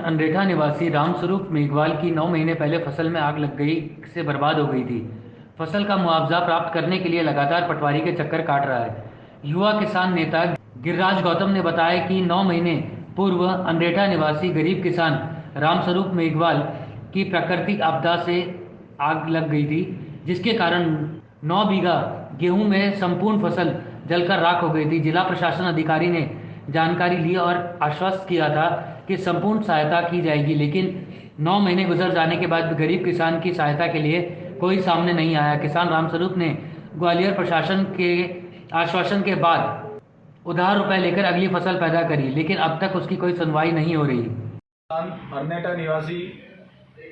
अंद्रेठा निवासी रामस्वरूप मेघवाल की 9 महीने पहले फसल में आग लग गई से बर्बाद हो गई थी। फसल का मुआवजा प्राप्त करने के लिए लगातार पटवारी के चक्कर काट रहा है। युवा किसान नेता गिरिराज गौतम ने बताया कि 9 महीने पूर्व अंद्रेठा निवासी गरीब किसान रामस्वरूप मेघवाल की प्राकृतिक आपदा से आग लग गई थी, जिसके कारण 9 बीघा गेहूं में संपूर्ण फसल जलकर राख हो गई थी। जिला प्रशासन अधिकारी ने जानकारी ली और आश्वस्त किया था कि संपूर्ण सहायता की जाएगी, लेकिन 9 महीने गुजर जाने के बाद गरीब किसान की सहायता के लिए कोई सामने नहीं आया। किसान रामस्वरूप ने ग्वालियर प्रशासन के आश्वासन के बाद उधार रुपए लेकर अगली फसल पैदा करी, लेकिन अब तक उसकी कोई सुनवाई नहीं हो रही। अंद्रेठा निवासी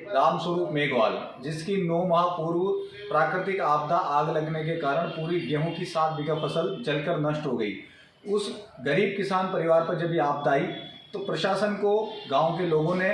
रामस्वरूप मेघवाल, जिसकी 9 माह पूर्व प्राकृतिक आपदा आग लगने के कारण पूरी गेहूं की 7 बीघा फसल जलकर नष्ट हो गई। उस गरीब किसान परिवार पर जब ये आपदा आई तो प्रशासन को गांव के लोगों ने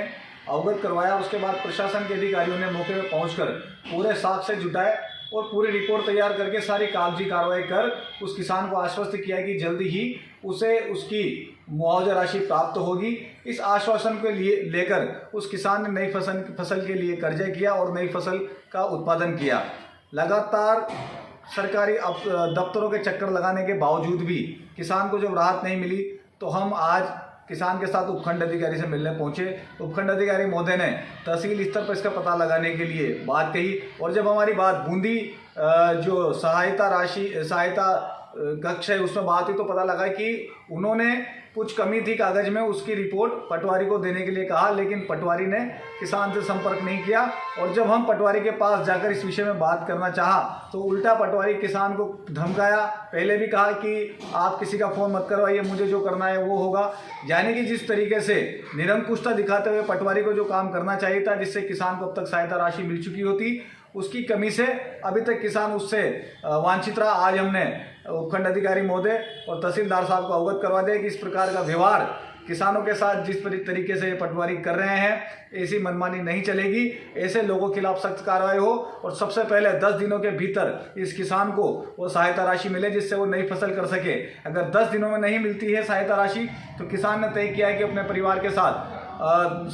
अवगत करवाया। उसके बाद प्रशासन के अधिकारियों ने मौके पर पहुंचकर पूरे साक्ष्य जुटाए और पूरी रिपोर्ट तैयार करके सारी कागजी कार्रवाई कर उस किसान को आश्वस्त किया कि जल्दी ही उसे उसकी मुआवजा राशि प्राप्त होगी। इस आश्वासन को लेकर उस किसान ने नई फसल के लिए कर्जा किया और नई फसल का उत्पादन किया। लगातार सरकारी दफ्तरों के चक्कर लगाने के बावजूद भी किसान को जब राहत नहीं मिली तो हम आज किसान के साथ उपखंड अधिकारी से मिलने पहुंचे। उपखंड अधिकारी महोदय ने तहसील स्तर पर इसका पता लगाने के लिए बात कही और जब हमारी बात बूंदी जो सहायता कक्ष है उसमें बात हुई तो पता लगा कि उन्होंने कुछ कमी थी कागज में, उसकी रिपोर्ट पटवारी को देने के लिए कहा, लेकिन पटवारी ने किसान से संपर्क नहीं किया। और जब हम पटवारी के पास जाकर इस विषय में बात करना चाहा तो उल्टा पटवारी किसान को धमकाया। पहले भी कहा कि आप किसी का फ़ोन मत करवाइए, मुझे जो करना है वो होगा। यानी कि जिस तरीके से निरंकुशता दिखाते हुए पटवारी को जो काम करना चाहिए था, जिससे किसान को अब तक सहायता राशि मिल चुकी होती, उसकी कमी से अभी तक किसान उससे वांछित रहा। आज हमने उपखंड अधिकारी महोदय और तहसीलदार साहब को अवगत करवा दिया कि इस प्रकार का व्यवहार किसानों के साथ जिस तरीके से पटवारी कर रहे हैं, ऐसी मनमानी नहीं चलेगी। ऐसे लोगों के खिलाफ सख्त कार्रवाई हो और सबसे पहले 10 दिनों के भीतर इस किसान को वो सहायता राशि मिले जिससे वो नई फसल कर सके। अगर 10 दिनों में नहीं मिलती है सहायता राशि तो किसान ने तय किया है कि अपने परिवार के साथ